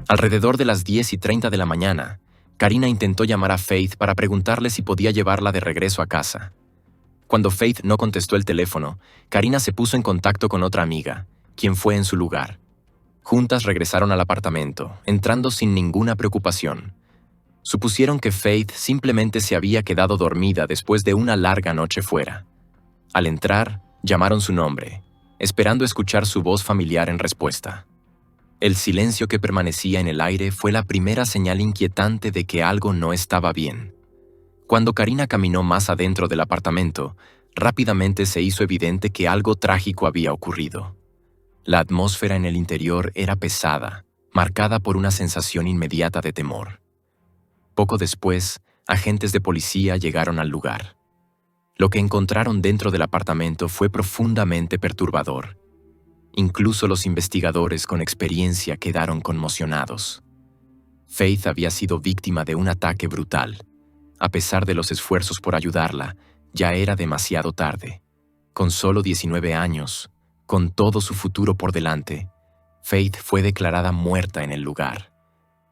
Alrededor de las 10:30 de la mañana, Karina intentó llamar a Faith para preguntarle si podía llevarla de regreso a casa. Cuando Faith no contestó el teléfono, Karina se puso en contacto con otra amiga, quien fue en su lugar. Juntas regresaron al apartamento, entrando sin ninguna preocupación. Supusieron que Faith simplemente se había quedado dormida después de una larga noche fuera. Al entrar, llamaron su nombre, esperando escuchar su voz familiar en respuesta. El silencio que permanecía en el aire fue la primera señal inquietante de que algo no estaba bien. Cuando Karina caminó más adentro del apartamento, rápidamente se hizo evidente que algo trágico había ocurrido. La atmósfera en el interior era pesada, marcada por una sensación inmediata de temor. Poco después, agentes de policía llegaron al lugar. Lo que encontraron dentro del apartamento fue profundamente perturbador. Incluso los investigadores con experiencia quedaron conmocionados. Faith había sido víctima de un ataque brutal. A pesar de los esfuerzos por ayudarla, ya era demasiado tarde. Con solo 19 años, con todo su futuro por delante, Faith fue declarada muerta en el lugar.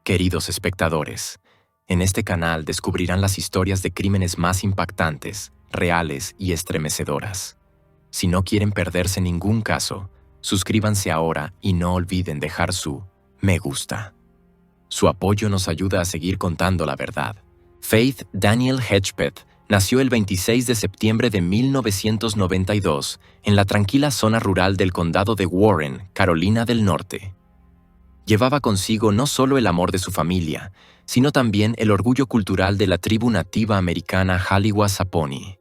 Queridos espectadores, en este canal descubrirán las historias de crímenes más impactantes, reales y estremecedoras. Si no quieren perderse ningún caso, suscríbanse ahora y no olviden dejar su me gusta. Su apoyo nos ayuda a seguir contando la verdad. Faith Daniel Hedgepeth nació el 26 de septiembre de 1992 en la tranquila zona rural del condado de Warren, Carolina del Norte. Llevaba consigo no solo el amor de su familia, sino también el orgullo cultural de la tribu nativa americana Haliwa-Saponi,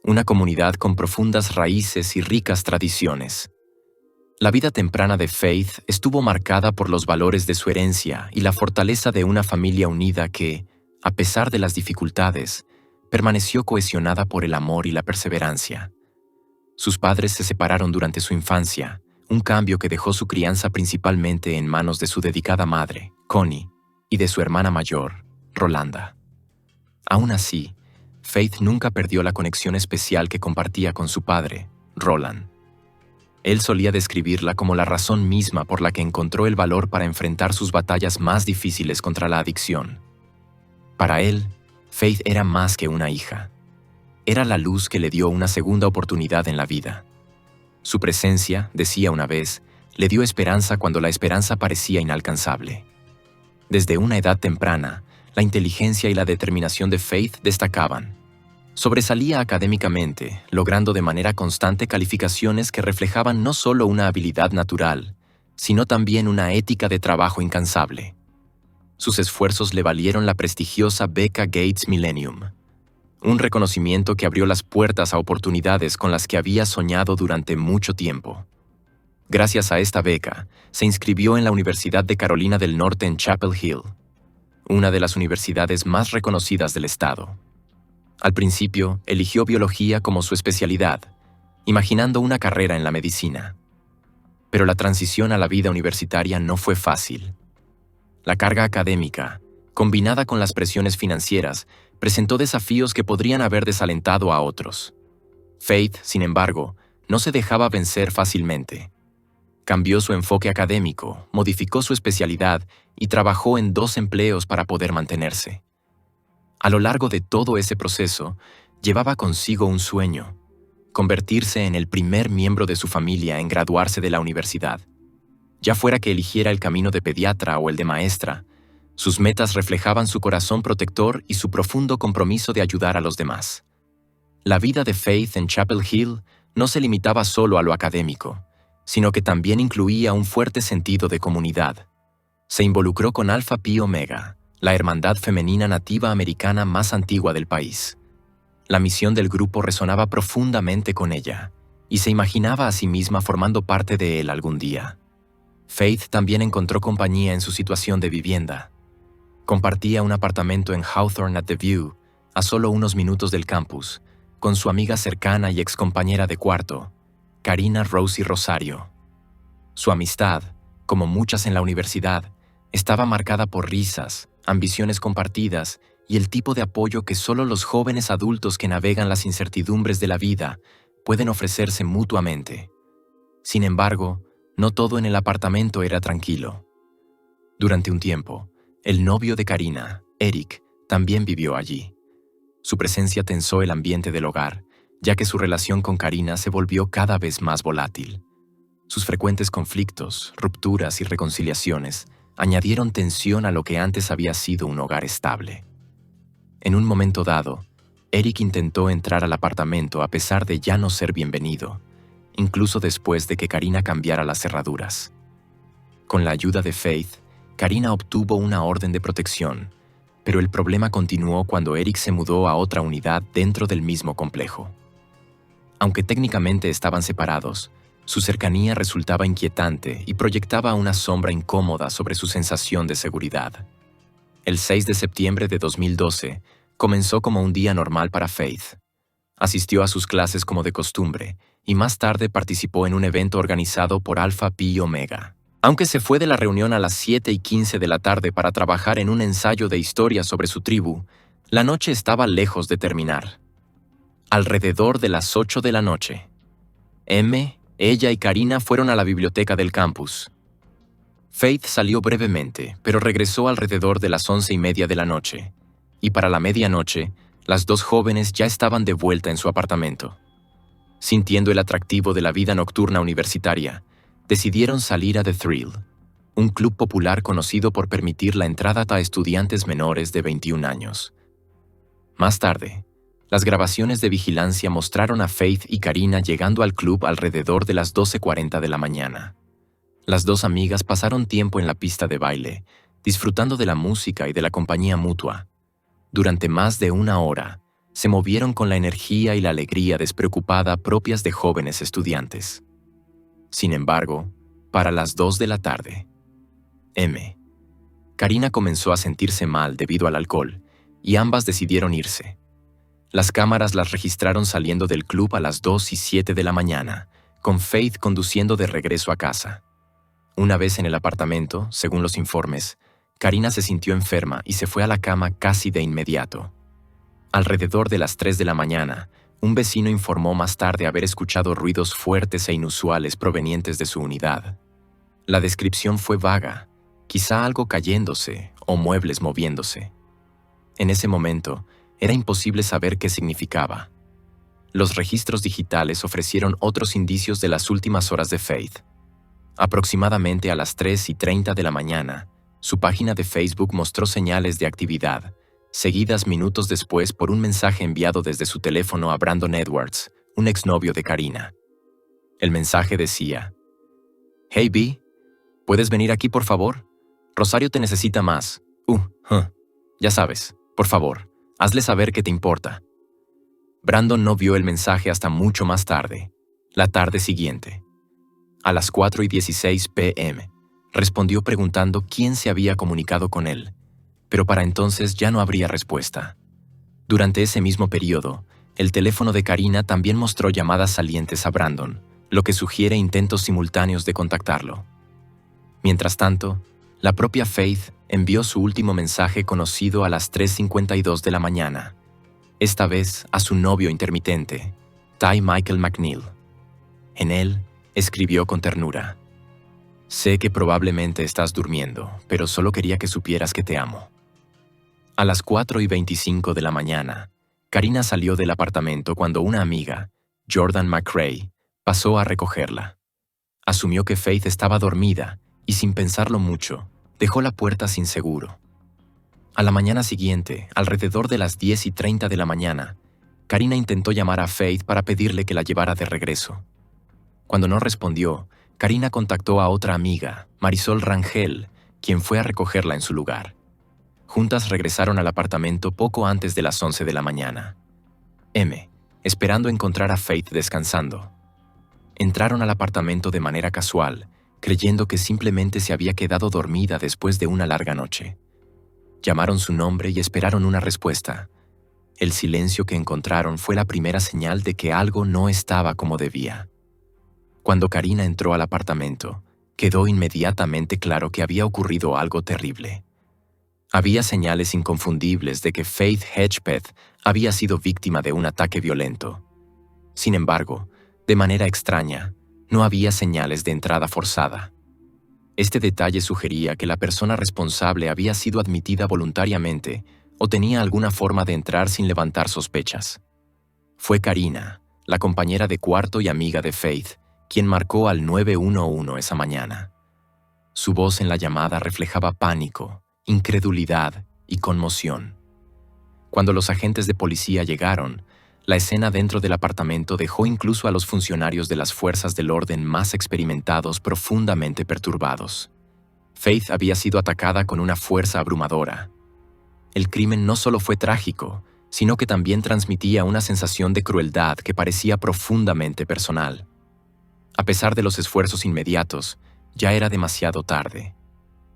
una comunidad con profundas raíces y ricas tradiciones. La vida temprana de Faith estuvo marcada por los valores de su herencia y la fortaleza de una familia unida que, a pesar de las dificultades, permaneció cohesionada por el amor y la perseverancia. Sus padres se separaron durante su infancia, un cambio que dejó su crianza principalmente en manos de su dedicada madre, Connie, y de su hermana mayor, Rolanda. Aún así, Faith nunca perdió la conexión especial que compartía con su padre, Roland. Él solía describirla como la razón misma por la que encontró el valor para enfrentar sus batallas más difíciles contra la adicción. Para él, Faith era más que una hija. Era la luz que le dio una segunda oportunidad en la vida. Su presencia, decía una vez, le dio esperanza cuando la esperanza parecía inalcanzable. Desde una edad temprana, la inteligencia y la determinación de Faith destacaban. Sobresalía académicamente, logrando de manera constante calificaciones que reflejaban no solo una habilidad natural, sino también una ética de trabajo incansable. Sus esfuerzos le valieron la prestigiosa beca Gates Millennium, un reconocimiento que abrió las puertas a oportunidades con las que había soñado durante mucho tiempo. Gracias a esta beca, se inscribió en la Universidad de Carolina del Norte en Chapel Hill, una de las universidades más reconocidas del estado. Al principio, eligió biología como su especialidad, imaginando una carrera en la medicina. Pero la transición a la vida universitaria no fue fácil. La carga académica, combinada con las presiones financieras, presentó desafíos que podrían haber desalentado a otros. Faith, sin embargo, no se dejaba vencer fácilmente. Cambió su enfoque académico, modificó su especialidad y trabajó en 2 empleos para poder mantenerse. A lo largo de todo ese proceso, llevaba consigo un sueño: convertirse en el primer miembro de su familia en graduarse de la universidad. Ya fuera que eligiera el camino de pediatra o el de maestra, sus metas reflejaban su corazón protector y su profundo compromiso de ayudar a los demás. La vida de Faith en Chapel Hill no se limitaba solo a lo académico, sino que también incluía un fuerte sentido de comunidad. Se involucró con Alpha Pi Omega, la hermandad femenina nativa americana más antigua del país. La misión del grupo resonaba profundamente con ella, y se imaginaba a sí misma formando parte de él algún día. Faith también encontró compañía en su situación de vivienda. Compartía un apartamento en Hawthorne at the View, a solo unos minutos del campus, con su amiga cercana y excompañera de cuarto, Karina Rosie Rosario. Su amistad, como muchas en la universidad, estaba marcada por risas, ambiciones compartidas y el tipo de apoyo que solo los jóvenes adultos que navegan las incertidumbres de la vida pueden ofrecerse mutuamente. Sin embargo, no todo en el apartamento era tranquilo. Durante un tiempo, el novio de Karina, Eric, también vivió allí. Su presencia tensó el ambiente del hogar, ya que su relación con Karina se volvió cada vez más volátil. Sus frecuentes conflictos, rupturas y reconciliaciones añadieron tensión a lo que antes había sido un hogar estable. En un momento dado, Eric intentó entrar al apartamento a pesar de ya no ser bienvenido, incluso después de que Karina cambiara las cerraduras. Con la ayuda de Faith, Karina obtuvo una orden de protección, pero el problema continuó cuando Eric se mudó a otra unidad dentro del mismo complejo. Aunque técnicamente estaban separados, su cercanía resultaba inquietante y proyectaba una sombra incómoda sobre su sensación de seguridad. El 6 de septiembre de 2012 comenzó como un día normal para Faith. Asistió a sus clases como de costumbre y más tarde participó en un evento organizado por Alpha Pi Omega. Aunque se fue de la reunión a las 7:15 de la tarde para trabajar en un ensayo de historia sobre su tribu, la noche estaba lejos de terminar. Alrededor de las 8 de la noche, ella y Karina fueron a la biblioteca del campus. Faith salió brevemente, pero regresó alrededor de las 11:30 de la noche, y para la medianoche, las dos jóvenes ya estaban de vuelta en su apartamento. Sintiendo el atractivo de la vida nocturna universitaria, decidieron salir a The Thrill, un club popular conocido por permitir la entrada a estudiantes menores de 21 años. Más tarde, las grabaciones de vigilancia mostraron a Faith y Karina llegando al club alrededor de las 12:40 de la mañana. Las dos amigas pasaron tiempo en la pista de baile, disfrutando de la música y de la compañía mutua. Durante más de una hora, se movieron con la energía y la alegría despreocupada propias de jóvenes estudiantes. Sin embargo, para las 2 de la tarde, Karina comenzó a sentirse mal debido al alcohol, y ambas decidieron irse. Las cámaras las registraron saliendo del club a las 2:07 de la mañana, con Faith conduciendo de regreso a casa. Una vez en el apartamento, según los informes, Karina se sintió enferma y se fue a la cama casi de inmediato. Alrededor de las 3 de la mañana, un vecino informó más tarde haber escuchado ruidos fuertes e inusuales provenientes de su unidad. La descripción fue vaga, quizá algo cayéndose o muebles moviéndose. En ese momento, era imposible saber qué significaba. Los registros digitales ofrecieron otros indicios de las últimas horas de Faith. Aproximadamente a las 3:30 de la mañana, su página de Facebook mostró señales de actividad, seguidas minutos después por un mensaje enviado desde su teléfono a Brandon Edwards, un exnovio de Karina. El mensaje decía: «Hey B, ¿puedes venir aquí por favor? Rosario te necesita más. Ya sabes, por favor, hazle saber que te importa». Brandon no vio el mensaje hasta mucho más tarde, la tarde siguiente. A las 4:16 p.m., respondió preguntando quién se había comunicado con él, pero para entonces ya no habría respuesta. Durante ese mismo periodo, el teléfono de Karina también mostró llamadas salientes a Brandon, lo que sugiere intentos simultáneos de contactarlo. Mientras tanto, la propia Faith envió su último mensaje conocido a las 3:52 de la mañana, esta vez a su novio intermitente, Ty Michael McNeil. En él, escribió con ternura: «Sé que probablemente estás durmiendo, pero solo quería que supieras que te amo». A las 4:25 de la mañana, Karina salió del apartamento cuando una amiga, Jordan McRae, pasó a recogerla. Asumió que Faith estaba dormida y, sin pensarlo mucho, dejó la puerta sin seguro. A la mañana siguiente, alrededor de las 10:30 de la mañana, Karina intentó llamar a Faith para pedirle que la llevara de regreso. Cuando no respondió, Karina contactó a otra amiga, Marisol Rangel, quien fue a recogerla en su lugar. Juntas regresaron al apartamento poco antes de las 11 de la mañana. Esperando encontrar a Faith descansando. Entraron al apartamento de manera casual, creyendo que simplemente se había quedado dormida después de una larga noche. Llamaron su nombre y esperaron una respuesta. El silencio que encontraron fue la primera señal de que algo no estaba como debía. Cuando Karina entró al apartamento, quedó inmediatamente claro que había ocurrido algo terrible. Había señales inconfundibles de que Faith Hedgepeth había sido víctima de un ataque violento. Sin embargo, de manera extraña, no había señales de entrada forzada. Este detalle sugería que la persona responsable había sido admitida voluntariamente o tenía alguna forma de entrar sin levantar sospechas. Fue Karina, la compañera de cuarto y amiga de Faith, quien marcó al 911 esa mañana. Su voz en la llamada reflejaba pánico, incredulidad y conmoción. Cuando los agentes de policía llegaron, la escena dentro del apartamento dejó incluso a los funcionarios de las fuerzas del orden más experimentados profundamente perturbados. Faith había sido atacada con una fuerza abrumadora. El crimen no solo fue trágico, sino que también transmitía una sensación de crueldad que parecía profundamente personal. A pesar de los esfuerzos inmediatos, ya era demasiado tarde.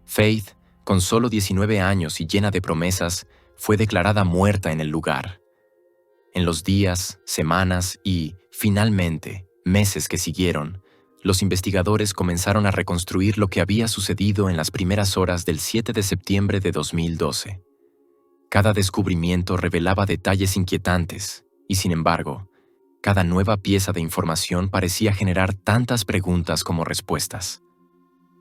Faith, con solo 19 años y llena de promesas, fue declarada muerta en el lugar. En los días, semanas y, finalmente, meses que siguieron, los investigadores comenzaron a reconstruir lo que había sucedido en las primeras horas del 7 de septiembre de 2012. Cada descubrimiento revelaba detalles inquietantes y, sin embargo, cada nueva pieza de información parecía generar tantas preguntas como respuestas.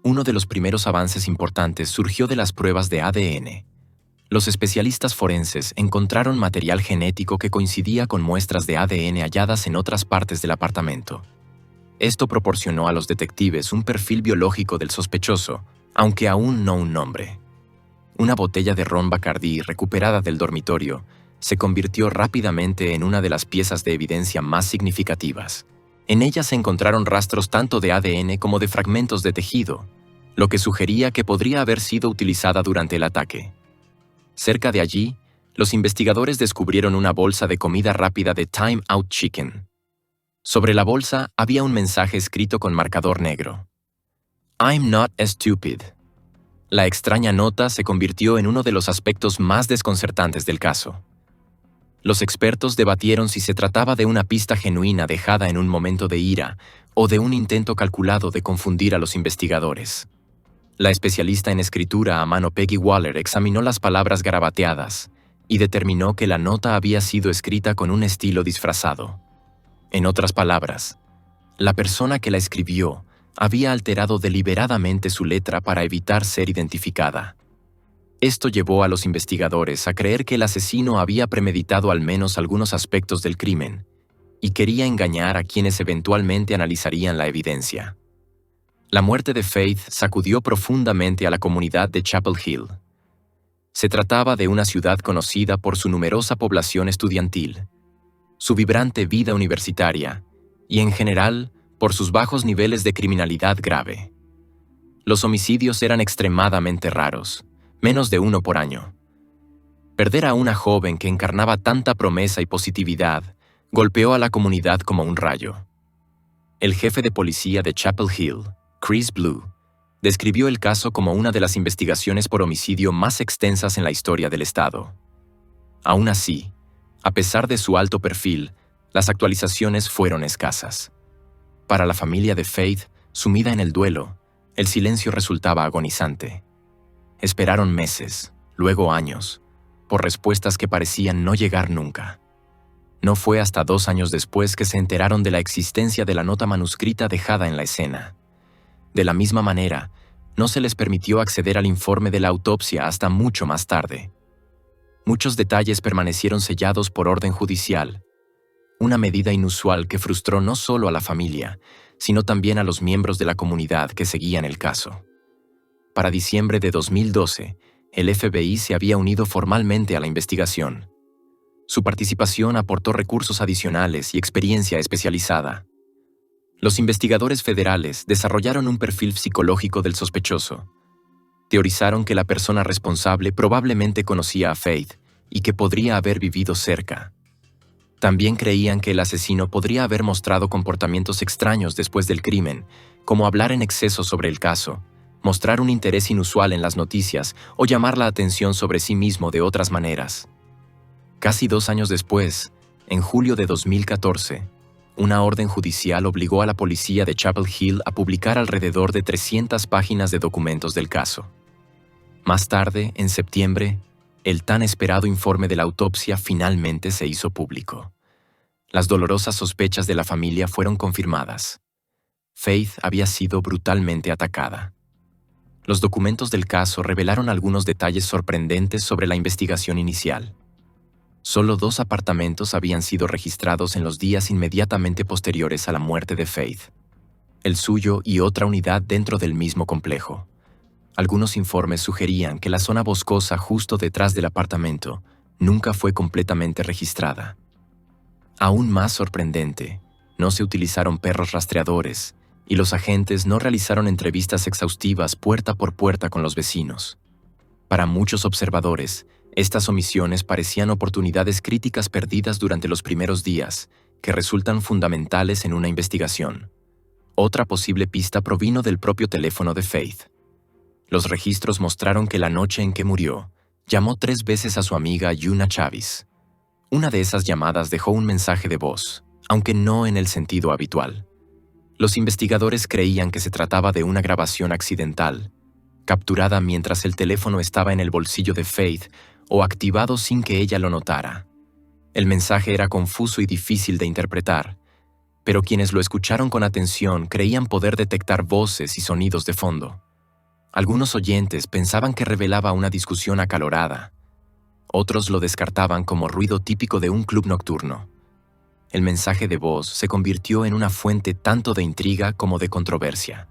Uno de los primeros avances importantes surgió de las pruebas de ADN. Los especialistas forenses encontraron material genético que coincidía con muestras de ADN halladas en otras partes del apartamento. Esto proporcionó a los detectives un perfil biológico del sospechoso, aunque aún no un nombre. Una botella de ron Bacardí recuperada del dormitorio se convirtió rápidamente en una de las piezas de evidencia más significativas. En ella se encontraron rastros tanto de ADN como de fragmentos de tejido, lo que sugería que podría haber sido utilizada durante el ataque. Cerca de allí, los investigadores descubrieron una bolsa de comida rápida de Time Out Chicken. Sobre la bolsa había un mensaje escrito con marcador negro. I'm not stupid. La extraña nota se convirtió en uno de los aspectos más desconcertantes del caso. Los expertos debatieron si se trataba de una pista genuina dejada en un momento de ira o de un intento calculado de confundir a los investigadores. La especialista en escritura a mano Peggy Waller examinó las palabras garabateadas y determinó que la nota había sido escrita con un estilo disfrazado. En otras palabras, la persona que la escribió había alterado deliberadamente su letra para evitar ser identificada. Esto llevó a los investigadores a creer que el asesino había premeditado al menos algunos aspectos del crimen y quería engañar a quienes eventualmente analizarían la evidencia. La muerte de Faith sacudió profundamente a la comunidad de Chapel Hill. Se trataba de una ciudad conocida por su numerosa población estudiantil, su vibrante vida universitaria y, en general, por sus bajos niveles de criminalidad grave. Los homicidios eran extremadamente raros, menos de uno por año. Perder a una joven que encarnaba tanta promesa y positividad golpeó a la comunidad como un rayo. El jefe de policía de Chapel Hill, Chris Blue, describió el caso como una de las investigaciones por homicidio más extensas en la historia del estado. Aún así, a pesar de su alto perfil, las actualizaciones fueron escasas. Para la familia de Faith, sumida en el duelo, el silencio resultaba agonizante. Esperaron meses, luego años, por respuestas que parecían no llegar nunca. No fue hasta 2 años después que se enteraron de la existencia de la nota manuscrita dejada en la escena. De la misma manera, no se les permitió acceder al informe de la autopsia hasta mucho más tarde. Muchos detalles permanecieron sellados por orden judicial, una medida inusual que frustró no solo a la familia, sino también a los miembros de la comunidad que seguían el caso. Para diciembre de 2012, el FBI se había unido formalmente a la investigación. Su participación aportó recursos adicionales y experiencia especializada. Los investigadores federales desarrollaron un perfil psicológico del sospechoso. Teorizaron que la persona responsable probablemente conocía a Faith y que podría haber vivido cerca. También creían que el asesino podría haber mostrado comportamientos extraños después del crimen, como hablar en exceso sobre el caso, mostrar un interés inusual en las noticias o llamar la atención sobre sí mismo de otras maneras. Casi 2 años después, en julio de 2014, una orden judicial obligó a la policía de Chapel Hill a publicar alrededor de 300 páginas de documentos del caso. Más tarde, en septiembre, el tan esperado informe de la autopsia finalmente se hizo público. Las dolorosas sospechas de la familia fueron confirmadas. Faith había sido brutalmente atacada. Los documentos del caso revelaron algunos detalles sorprendentes sobre la investigación inicial. Solo 2 apartamentos habían sido registrados en los días inmediatamente posteriores a la muerte de Faith, el suyo y otra unidad dentro del mismo complejo. Algunos informes sugerían que la zona boscosa justo detrás del apartamento nunca fue completamente registrada. Aún más sorprendente, no se utilizaron perros rastreadores y los agentes no realizaron entrevistas exhaustivas puerta por puerta con los vecinos. Para muchos observadores, estas omisiones parecían oportunidades críticas perdidas durante los primeros días, que resultan fundamentales en una investigación. Otra posible pista provino del propio teléfono de Faith. Los registros mostraron que la noche en que murió, llamó 3 veces a su amiga Yuna Chavis. Una de esas llamadas dejó un mensaje de voz, aunque no en el sentido habitual. Los investigadores creían que se trataba de una grabación accidental, capturada mientras el teléfono estaba en el bolsillo de Faith o activado sin que ella lo notara. El mensaje era confuso y difícil de interpretar, pero quienes lo escucharon con atención creían poder detectar voces y sonidos de fondo. Algunos oyentes pensaban que revelaba una discusión acalorada. Otros lo descartaban como ruido típico de un club nocturno. El mensaje de voz se convirtió en una fuente tanto de intriga como de controversia.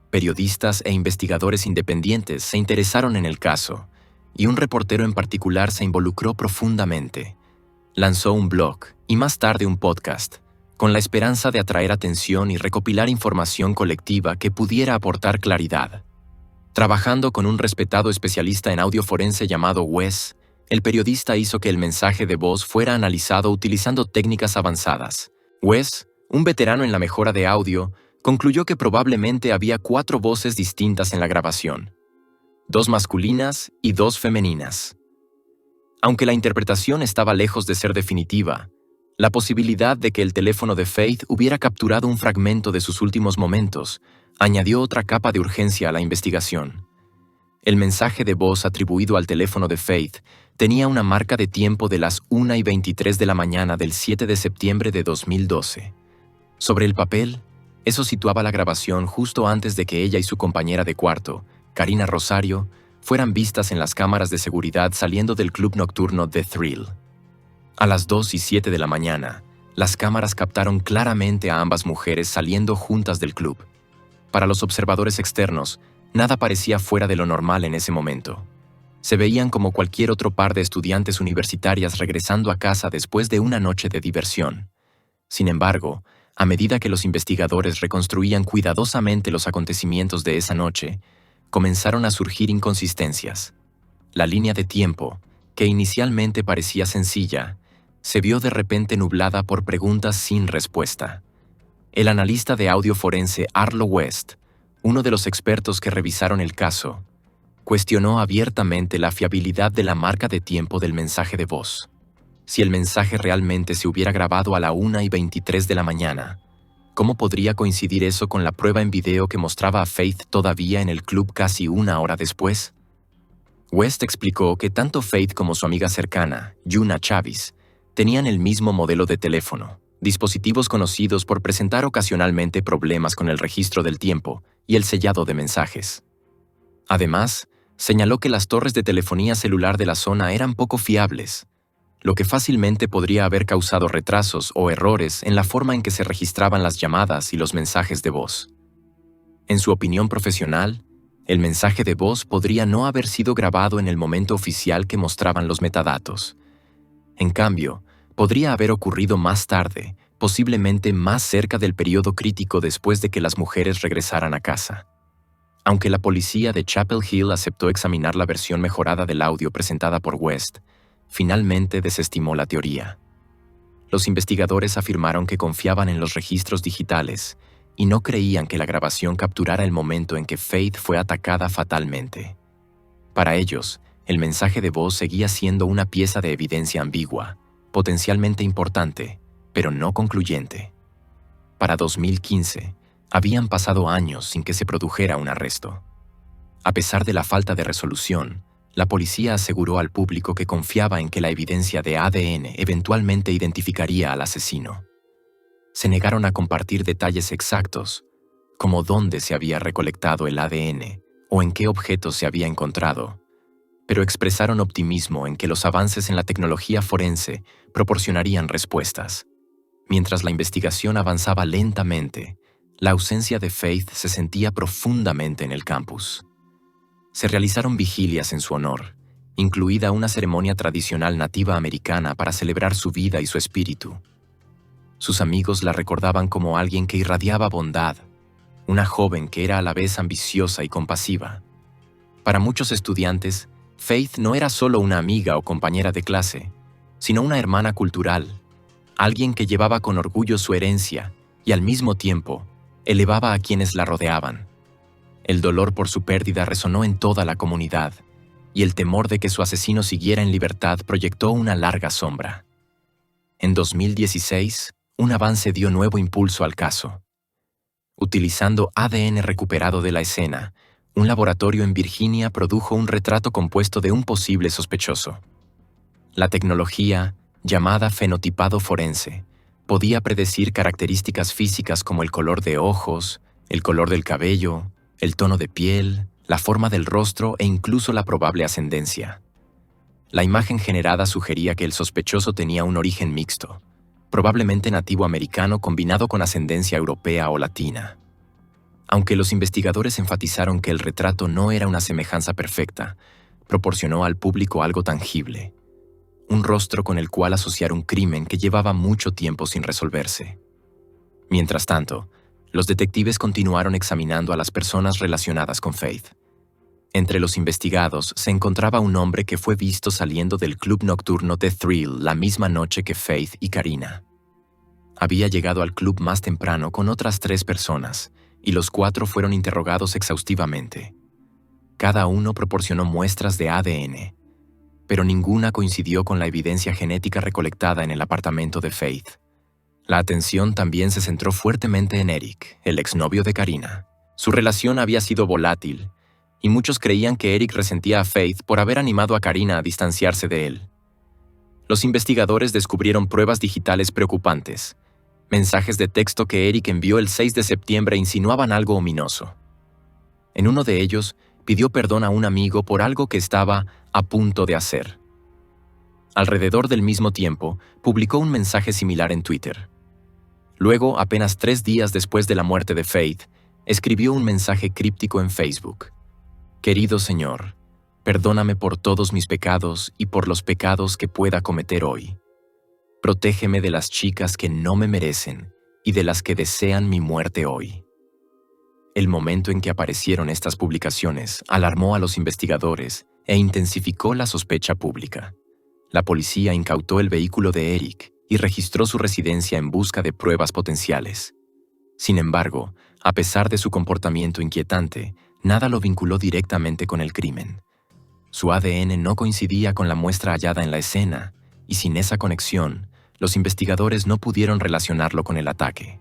Periodistas e investigadores independientes se interesaron en el caso, y un reportero en particular se involucró profundamente. Lanzó un blog y más tarde un podcast, con la esperanza de atraer atención y recopilar información colectiva que pudiera aportar claridad. Trabajando con un respetado especialista en audio forense llamado Wes, el periodista hizo que el mensaje de voz fuera analizado utilizando técnicas avanzadas. Wes, un veterano en la mejora de audio, concluyó que probablemente había 4 voces distintas en la grabación, 2 masculinas y 2 femeninas. Aunque la interpretación estaba lejos de ser definitiva, la posibilidad de que el teléfono de Faith hubiera capturado un fragmento de sus últimos momentos añadió otra capa de urgencia a la investigación. El mensaje de voz atribuido al teléfono de Faith tenía una marca de tiempo de las 1:23 de la mañana del 7 de septiembre de 2012. Sobre el papel, eso situaba la grabación justo antes de que ella y su compañera de cuarto, Karina Rosario, fueran vistas en las cámaras de seguridad saliendo del club nocturno The Thrill. A las 2:07 de la mañana, las cámaras captaron claramente a ambas mujeres saliendo juntas del club. Para los observadores externos, nada parecía fuera de lo normal en ese momento. Se veían como cualquier otro par de estudiantes universitarias regresando a casa después de una noche de diversión. Sin embargo, a medida que los investigadores reconstruían cuidadosamente los acontecimientos de esa noche, comenzaron a surgir inconsistencias. La línea de tiempo, que inicialmente parecía sencilla, se vio de repente nublada por preguntas sin respuesta. El analista de audio forense Arlo West, uno de los expertos que revisaron el caso, cuestionó abiertamente la fiabilidad de la marca de tiempo del mensaje de voz. Si el mensaje realmente se hubiera grabado a la 1:23 de la mañana, ¿cómo podría coincidir eso con la prueba en video que mostraba a Faith todavía en el club casi 1 hora después? West explicó que tanto Faith como su amiga cercana, Yuna Chavis, tenían el mismo modelo de teléfono, dispositivos conocidos por presentar ocasionalmente problemas con el registro del tiempo y el sellado de mensajes. Además, señaló que las torres de telefonía celular de la zona eran poco fiables, lo que fácilmente podría haber causado retrasos o errores en la forma en que se registraban las llamadas y los mensajes de voz. En su opinión profesional, el mensaje de voz podría no haber sido grabado en el momento oficial que mostraban los metadatos. En cambio, podría haber ocurrido más tarde, posiblemente más cerca del periodo crítico después de que las mujeres regresaran a casa. Aunque la policía de Chapel Hill aceptó examinar la versión mejorada del audio presentada por West, finalmente desestimó la teoría. Los investigadores afirmaron que confiaban en los registros digitales y no creían que la grabación capturara el momento en que Faith fue atacada fatalmente. Para ellos, el mensaje de voz seguía siendo una pieza de evidencia ambigua, potencialmente importante, pero no concluyente. Para 2015, habían pasado años sin que se produjera un arresto. A pesar de la falta de resolución, la policía aseguró al público que confiaba en que la evidencia de ADN eventualmente identificaría al asesino. Se negaron a compartir detalles exactos, como dónde se había recolectado el ADN o en qué objetos se había encontrado, pero expresaron optimismo en que los avances en la tecnología forense proporcionarían respuestas. Mientras la investigación avanzaba lentamente, la ausencia de Faith se sentía profundamente en el campus. Se realizaron vigilias en su honor, incluida una ceremonia tradicional nativa americana para celebrar su vida y su espíritu. Sus amigos la recordaban como alguien que irradiaba bondad, una joven que era a la vez ambiciosa y compasiva. Para muchos estudiantes, Faith no era solo una amiga o compañera de clase, sino una hermana cultural, alguien que llevaba con orgullo su herencia y al mismo tiempo elevaba a quienes la rodeaban. El dolor por su pérdida resonó en toda la comunidad, y el temor de que su asesino siguiera en libertad proyectó una larga sombra. En 2016, un avance dio nuevo impulso al caso. Utilizando ADN recuperado de la escena, un laboratorio en Virginia produjo un retrato compuesto de un posible sospechoso. La tecnología, llamada fenotipado forense, podía predecir características físicas como el color de ojos, el color del cabello, el tono de piel, la forma del rostro e incluso la probable ascendencia. La imagen generada sugería que el sospechoso tenía un origen mixto, probablemente nativo americano combinado con ascendencia europea o latina. Aunque los investigadores enfatizaron que el retrato no era una semejanza perfecta, proporcionó al público algo tangible, un rostro con el cual asociar un crimen que llevaba mucho tiempo sin resolverse. Mientras tanto, los detectives continuaron examinando a las personas relacionadas con Faith. Entre los investigados se encontraba un hombre que fue visto saliendo del club nocturno The Thrill la misma noche que Faith y Karina. Había llegado al club más temprano con otras 3 personas, y los 4 fueron interrogados exhaustivamente. Cada uno proporcionó muestras de ADN, pero ninguna coincidió con la evidencia genética recolectada en el apartamento de Faith. La atención también se centró fuertemente en Eric, el exnovio de Karina. Su relación había sido volátil, y muchos creían que Eric resentía a Faith por haber animado a Karina a distanciarse de él. Los investigadores descubrieron pruebas digitales preocupantes. Mensajes de texto que Eric envió el 6 de septiembre insinuaban algo ominoso. En uno de ellos, pidió perdón a un amigo por algo que estaba a punto de hacer. Alrededor del mismo tiempo, publicó un mensaje similar en Twitter. Luego, apenas 3 días después de la muerte de Faith, escribió un mensaje críptico en Facebook. «Querido Señor, perdóname por todos mis pecados y por los pecados que pueda cometer hoy. Protégeme de las chicas que no me merecen y de las que desean mi muerte hoy». El momento en que aparecieron estas publicaciones alarmó a los investigadores e intensificó la sospecha pública. La policía incautó el vehículo de Eric y registró su residencia en busca de pruebas potenciales. Sin embargo, a pesar de su comportamiento inquietante, nada lo vinculó directamente con el crimen. Su ADN no coincidía con la muestra hallada en la escena, y sin esa conexión, los investigadores no pudieron relacionarlo con el ataque.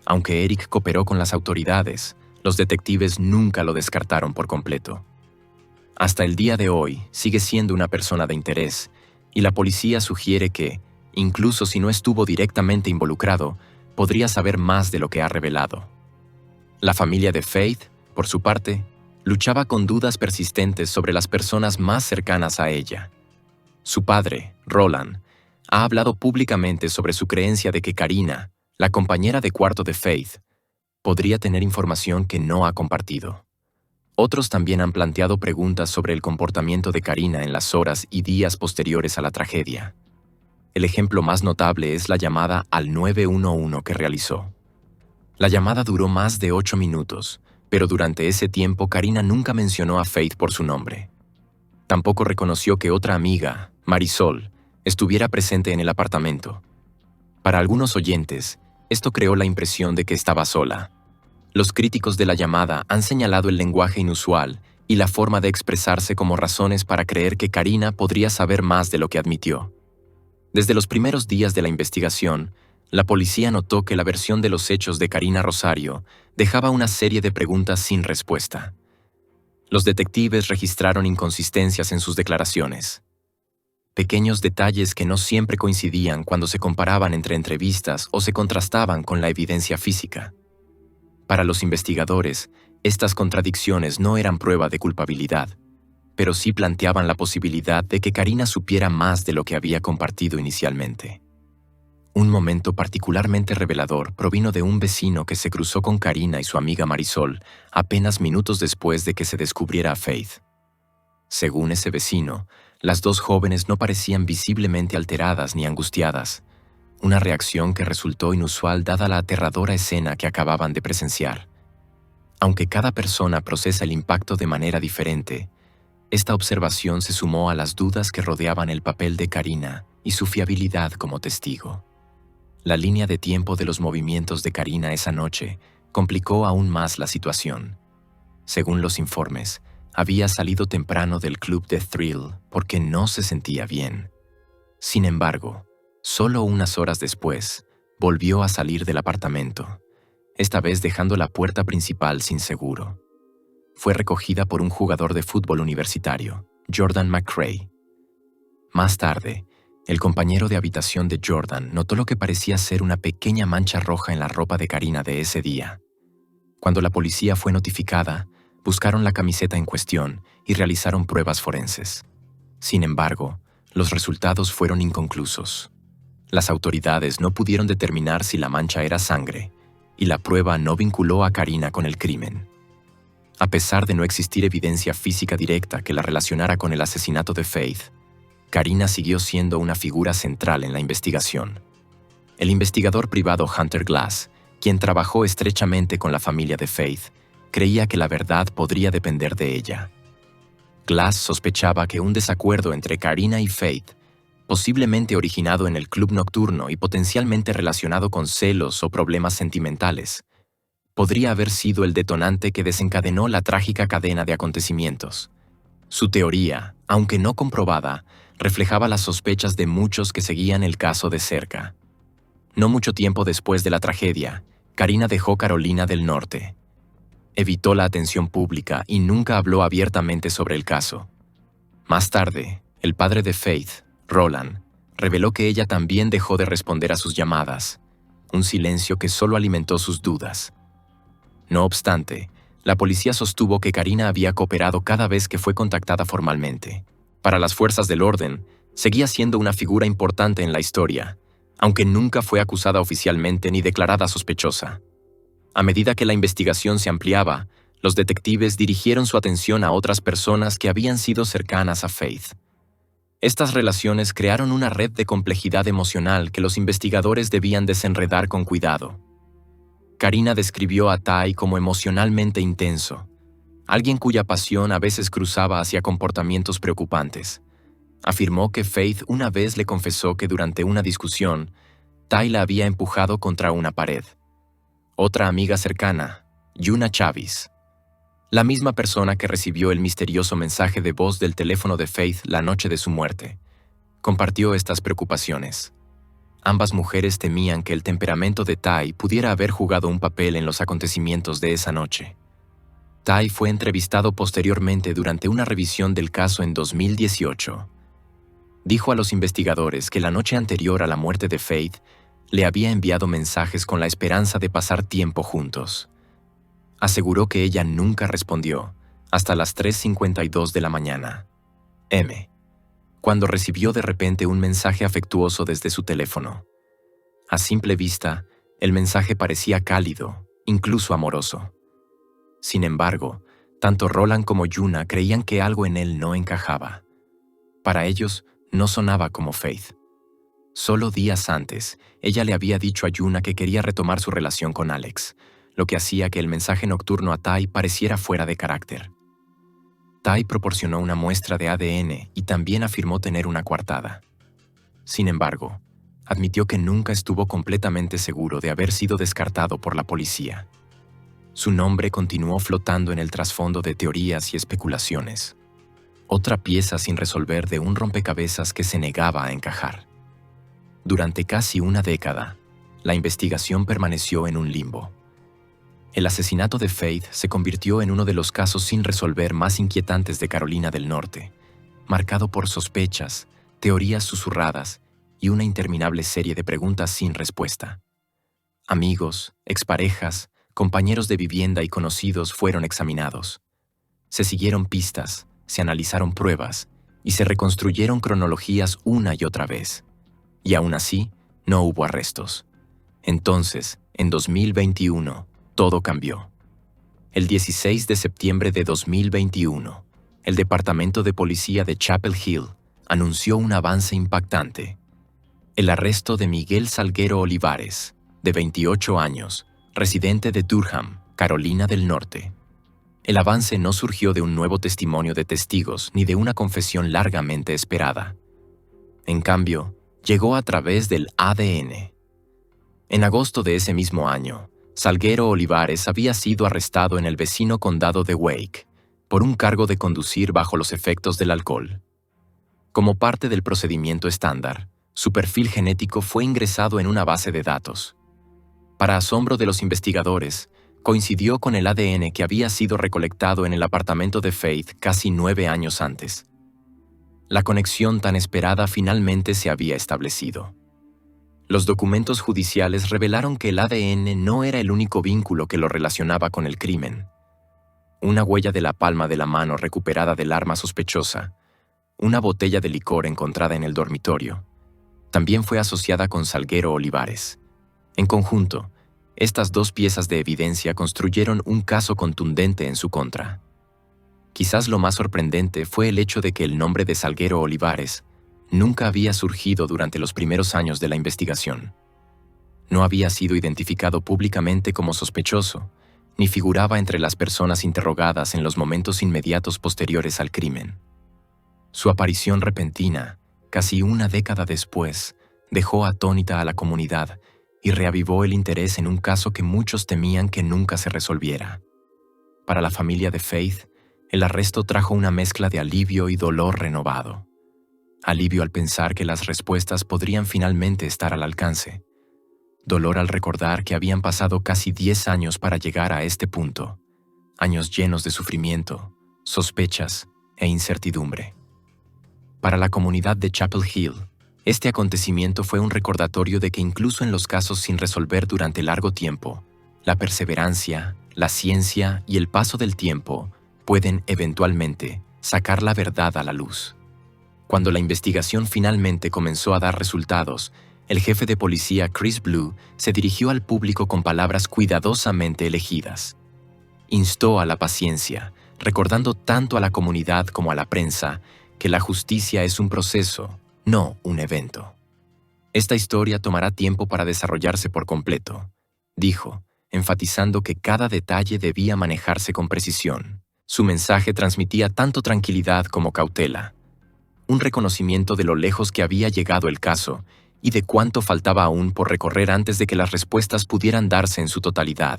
Aunque Eric cooperó con las autoridades, los detectives nunca lo descartaron por completo. Hasta el día de hoy, sigue siendo una persona de interés, y la policía sugiere que, incluso si no estuvo directamente involucrado, podría saber más de lo que ha revelado. La familia de Faith, por su parte, luchaba con dudas persistentes sobre las personas más cercanas a ella. Su padre, Roland, ha hablado públicamente sobre su creencia de que Karina, la compañera de cuarto de Faith, podría tener información que no ha compartido. Otros también han planteado preguntas sobre el comportamiento de Karina en las horas y días posteriores a la tragedia. El ejemplo más notable es la llamada al 911 que realizó. La llamada duró más de 8 minutos, pero durante ese tiempo Karina nunca mencionó a Faith por su nombre. Tampoco reconoció que otra amiga, Marisol, estuviera presente en el apartamento. Para algunos oyentes, esto creó la impresión de que estaba sola. Los críticos de la llamada han señalado el lenguaje inusual y la forma de expresarse como razones para creer que Karina podría saber más de lo que admitió. Desde los primeros días de la investigación, la policía notó que la versión de los hechos de Karina Rosario dejaba una serie de preguntas sin respuesta. Los detectives registraron inconsistencias en sus declaraciones. Pequeños detalles que no siempre coincidían cuando se comparaban entre entrevistas o se contrastaban con la evidencia física. Para los investigadores, Estas contradicciones no eran prueba de culpabilidad, pero sí planteaban la posibilidad de que Karina supiera más de lo que había compartido inicialmente. Un momento particularmente revelador provino de un vecino que se cruzó con Karina y su amiga Marisol apenas minutos después de que se descubriera a Faith. Según ese vecino, las dos jóvenes no parecían visiblemente alteradas ni angustiadas, una reacción que resultó inusual dada la aterradora escena que acababan de presenciar. Aunque cada persona procesa el impacto de manera diferente, esta observación se sumó a las dudas que rodeaban el papel de Karina y su fiabilidad como testigo. La línea de tiempo de los movimientos de Karina esa noche complicó aún más la situación. Según los informes, había salido temprano del club de Thrill porque no se sentía bien. Sin embargo, solo unas horas después, volvió a salir del apartamento, esta vez dejando la puerta principal sin seguro. Fue recogida por un jugador de fútbol universitario, Jordan McCray. Más tarde, el compañero de habitación de Jordan notó lo que parecía ser una pequeña mancha roja en la ropa de Karina de ese día. Cuando la policía fue notificada, buscaron la camiseta en cuestión y realizaron pruebas forenses. Sin embargo, los resultados fueron inconclusos. Las autoridades no pudieron determinar si la mancha era sangre, y la prueba no vinculó a Karina con el crimen. A pesar de no existir evidencia física directa que la relacionara con el asesinato de Faith, Karina siguió siendo una figura central en la investigación. El investigador privado Hunter Glass, quien trabajó estrechamente con la familia de Faith, creía que la verdad podría depender de ella. Glass sospechaba que un desacuerdo entre Karina y Faith, posiblemente originado en el club nocturno y potencialmente relacionado con celos o problemas sentimentales, podría haber sido el detonante que desencadenó la trágica cadena de acontecimientos. Su teoría, aunque no comprobada, reflejaba las sospechas de muchos que seguían el caso de cerca. No mucho tiempo después de la tragedia, Karina dejó Carolina del Norte. Evitó la atención pública y nunca habló abiertamente sobre el caso. Más tarde, el padre de Faith, Roland, reveló que ella también dejó de responder a sus llamadas, un silencio que solo alimentó sus dudas. No obstante, la policía sostuvo que Karina había cooperado cada vez que fue contactada formalmente. Para las fuerzas del orden, seguía siendo una figura importante en la historia, aunque nunca fue acusada oficialmente ni declarada sospechosa. A medida que la investigación se ampliaba, los detectives dirigieron su atención a otras personas que habían sido cercanas a Faith. Estas relaciones crearon una red de complejidad emocional que los investigadores debían desenredar con cuidado. Karina describió a Ty como emocionalmente intenso, alguien cuya pasión a veces cruzaba hacia comportamientos preocupantes. Afirmó que Faith una vez le confesó que durante una discusión, Ty la había empujado contra una pared. Otra amiga cercana, Yuna Chavis, la misma persona que recibió el misterioso mensaje de voz del teléfono de Faith la noche de su muerte, compartió estas preocupaciones. Ambas mujeres temían que el temperamento de Ty pudiera haber jugado un papel en los acontecimientos de esa noche. Ty fue entrevistado posteriormente durante una revisión del caso en 2018. Dijo a los investigadores que la noche anterior a la muerte de Faith le había enviado mensajes con la esperanza de pasar tiempo juntos. Aseguró que ella nunca respondió hasta las 3:52 de la mañana, cuando recibió de repente un mensaje afectuoso desde su teléfono. A simple vista, el mensaje parecía cálido, incluso amoroso. Sin embargo, tanto Roland como Yuna creían que algo en él no encajaba. Para ellos, no sonaba como Faith. Solo días antes, ella le había dicho a Yuna que quería retomar su relación con Alex, lo que hacía que el mensaje nocturno a Ty pareciera fuera de carácter. Ty proporcionó una muestra de ADN y también afirmó tener una coartada. Sin embargo, admitió que nunca estuvo completamente seguro de haber sido descartado por la policía. Su nombre continuó flotando en el trasfondo de teorías y especulaciones. Otra pieza sin resolver de un rompecabezas que se negaba a encajar. Durante casi una década, la investigación permaneció en un limbo. El asesinato de Faith se convirtió en uno de los casos sin resolver más inquietantes de Carolina del Norte, marcado por sospechas, teorías susurradas y una interminable serie de preguntas sin respuesta. Amigos, exparejas, compañeros de vivienda y conocidos fueron examinados. Se siguieron pistas, se analizaron pruebas y se reconstruyeron cronologías una y otra vez. Y aún así, no hubo arrestos. Entonces, en 2021, todo cambió. El 16 de septiembre de 2021, el Departamento de Policía de Chapel Hill anunció un avance impactante: el arresto de Miguel Salguero Olivares, de 28 años, residente de Durham, Carolina del Norte. El avance no surgió de un nuevo testimonio de testigos ni de una confesión largamente esperada. En cambio, llegó a través del ADN. En agosto de ese mismo año, Salguero Olivares había sido arrestado en el vecino condado de Wake por un cargo de conducir bajo los efectos del alcohol. Como parte del procedimiento estándar, su perfil genético fue ingresado en una base de datos. Para asombro de los investigadores, coincidió con el ADN que había sido recolectado en el apartamento de Faith casi 9 años antes. La conexión tan esperada finalmente se había establecido. Los documentos judiciales revelaron que el ADN no era el único vínculo que lo relacionaba con el crimen. Una huella de la palma de la mano recuperada del arma sospechosa, una botella de licor encontrada en el dormitorio, también fue asociada con Salguero Olivares. En conjunto, estas dos piezas de evidencia construyeron un caso contundente en su contra. Quizás lo más sorprendente fue el hecho de que el nombre de Salguero Olivares nunca había surgido durante los primeros años de la investigación. No había sido identificado públicamente como sospechoso, ni figuraba entre las personas interrogadas en los momentos inmediatos posteriores al crimen. Su aparición repentina, casi una década después, dejó atónita a la comunidad y reavivó el interés en un caso que muchos temían que nunca se resolviera. Para la familia de Faith, el arresto trajo una mezcla de alivio y dolor renovado. Alivio al pensar que las respuestas podrían finalmente estar al alcance. Dolor al recordar que habían pasado casi 10 años para llegar a este punto, años llenos de sufrimiento, sospechas e incertidumbre. Para la comunidad de Chapel Hill, este acontecimiento fue un recordatorio de que incluso en los casos sin resolver durante largo tiempo, la perseverancia, la ciencia y el paso del tiempo pueden eventualmente sacar la verdad a la luz. Cuando la investigación finalmente comenzó a dar resultados, el jefe de policía Chris Blue se dirigió al público con palabras cuidadosamente elegidas. Instó a la paciencia, recordando tanto a la comunidad como a la prensa que la justicia es un proceso, no un evento. Esta historia tomará tiempo para desarrollarse por completo, dijo, enfatizando que cada detalle debía manejarse con precisión. Su mensaje transmitía tanto tranquilidad como cautela, un reconocimiento de lo lejos que había llegado el caso y de cuánto faltaba aún por recorrer antes de que las respuestas pudieran darse en su totalidad.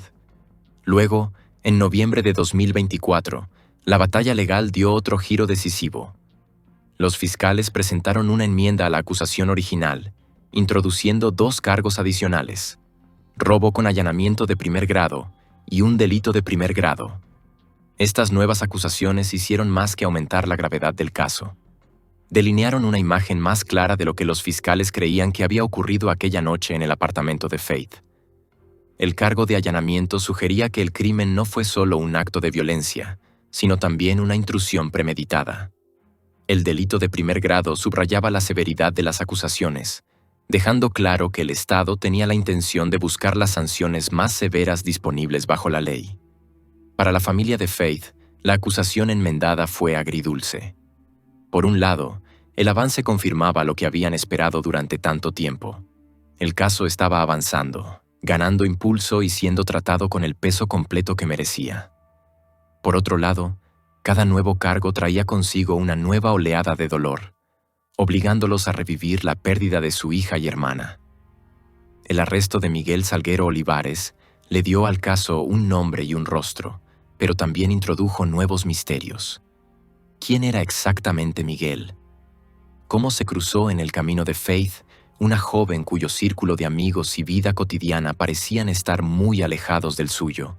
Luego, en noviembre de 2024, la batalla legal dio otro giro decisivo. Los fiscales presentaron una enmienda a la acusación original, introduciendo 2 cargos adicionales: robo con allanamiento de primer grado y un delito de primer grado. Estas nuevas acusaciones hicieron más que aumentar la gravedad del caso. Delinearon una imagen más clara de lo que los fiscales creían que había ocurrido aquella noche en el apartamento de Faith. El cargo de allanamiento sugería que el crimen no fue solo un acto de violencia, sino también una intrusión premeditada. El delito de primer grado subrayaba la severidad de las acusaciones, dejando claro que el Estado tenía la intención de buscar las sanciones más severas disponibles bajo la ley. Para la familia de Faith, la acusación enmendada fue agridulce. Por un lado, el avance confirmaba lo que habían esperado durante tanto tiempo. El caso estaba avanzando, ganando impulso y siendo tratado con el peso completo que merecía. Por otro lado, cada nuevo cargo traía consigo una nueva oleada de dolor, obligándolos a revivir la pérdida de su hija y hermana. El arresto de Miguel Salguero Olivares le dio al caso un nombre y un rostro, pero también introdujo nuevos misterios. ¿Quién era exactamente Miguel? ¿Cómo se cruzó en el camino de Faith, una joven cuyo círculo de amigos y vida cotidiana parecían estar muy alejados del suyo?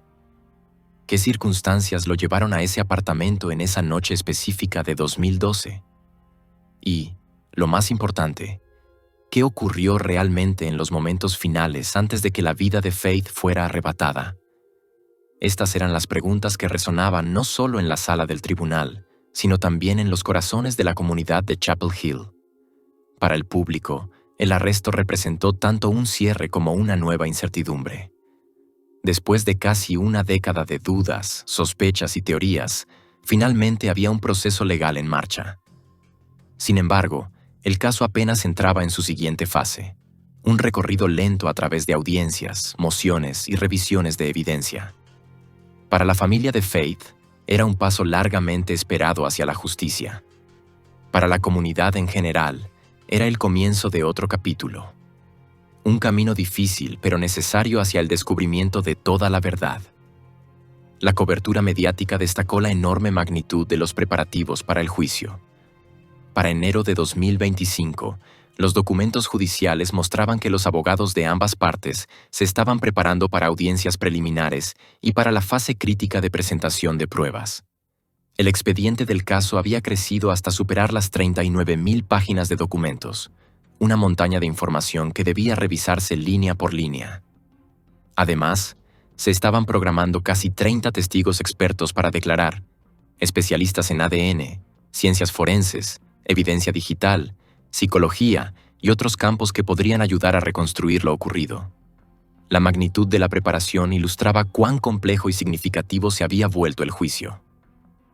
¿Qué circunstancias lo llevaron a ese apartamento en esa noche específica de 2012? Y, lo más importante, ¿qué ocurrió realmente en los momentos finales antes de que la vida de Faith fuera arrebatada? Estas eran las preguntas que resonaban no solo en la sala del tribunal, sino también en los corazones de la comunidad de Chapel Hill. Para el público, el arresto representó tanto un cierre como una nueva incertidumbre. Después de casi una década de dudas, sospechas y teorías, finalmente había un proceso legal en marcha. Sin embargo, el caso apenas entraba en su siguiente fase, un recorrido lento a través de audiencias, mociones y revisiones de evidencia. Para la familia de Faith, era un paso largamente esperado hacia la justicia. Para la comunidad en general, era el comienzo de otro capítulo. Un camino difícil pero necesario hacia el descubrimiento de toda la verdad. La cobertura mediática destacó la enorme magnitud de los preparativos para el juicio. Para enero de 2025, los documentos judiciales mostraban que los abogados de ambas partes se estaban preparando para audiencias preliminares y para la fase crítica de presentación de pruebas. El expediente del caso había crecido hasta superar las 39.000 páginas de documentos, una montaña de información que debía revisarse línea por línea. Además, se estaban programando casi 30 testigos expertos para declarar, especialistas en ADN, ciencias forenses, evidencia digital, psicología y otros campos que podrían ayudar a reconstruir lo ocurrido. La magnitud de la preparación ilustraba cuán complejo y significativo se había vuelto el juicio.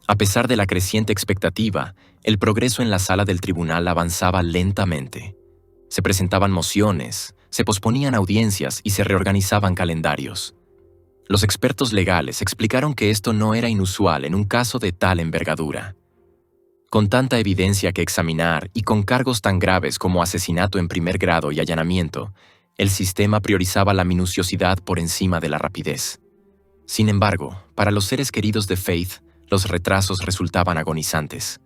A pesar de la creciente expectativa, el progreso en la sala del tribunal avanzaba lentamente. Se presentaban mociones, se posponían audiencias y se reorganizaban calendarios. Los expertos legales explicaron que esto no era inusual en un caso de tal envergadura. Con tanta evidencia que examinar y con cargos tan graves como asesinato en primer grado y allanamiento, el sistema priorizaba la minuciosidad por encima de la rapidez. Sin embargo, para los seres queridos de Faith, los retrasos resultaban agonizantes.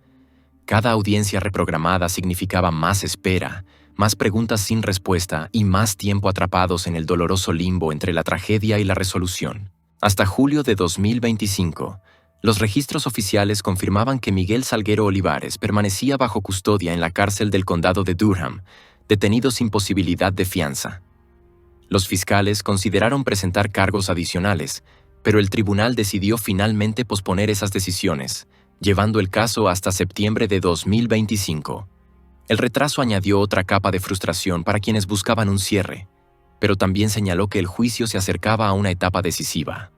Cada audiencia reprogramada significaba más espera, más preguntas sin respuesta y más tiempo atrapados en el doloroso limbo entre la tragedia y la resolución. Hasta julio de 2025, los registros oficiales confirmaban que Miguel Salguero Olivares permanecía bajo custodia en la cárcel del condado de Durham, detenido sin posibilidad de fianza. Los fiscales consideraron presentar cargos adicionales, pero el tribunal decidió finalmente posponer esas decisiones, llevando el caso hasta septiembre de 2025. El retraso añadió otra capa de frustración para quienes buscaban un cierre, pero también señaló que el juicio se acercaba a una etapa decisiva.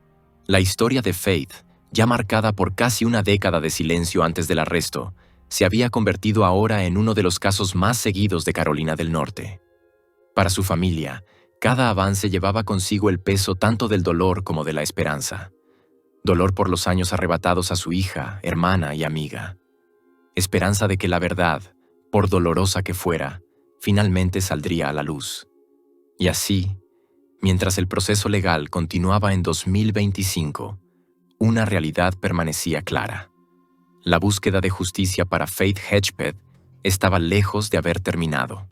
La historia de Faith, ya marcada por casi una década de silencio antes del arresto, se había convertido ahora en uno de los casos más seguidos de Carolina del Norte. Para su familia, cada avance llevaba consigo el peso tanto del dolor como de la esperanza. Dolor por los años arrebatados a su hija, hermana y amiga. Esperanza de que la verdad, por dolorosa que fuera, finalmente saldría a la luz. Y así, mientras el proceso legal continuaba en 2025, una realidad permanecía clara. La búsqueda de justicia para Faith Hedgepeth estaba lejos de haber terminado.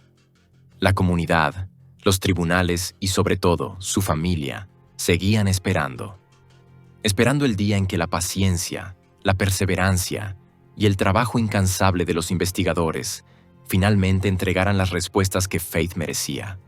La comunidad, los tribunales y sobre todo su familia seguían esperando. Esperando el día en que la paciencia, la perseverancia y el trabajo incansable de los investigadores finalmente entregaran las respuestas que Faith merecía.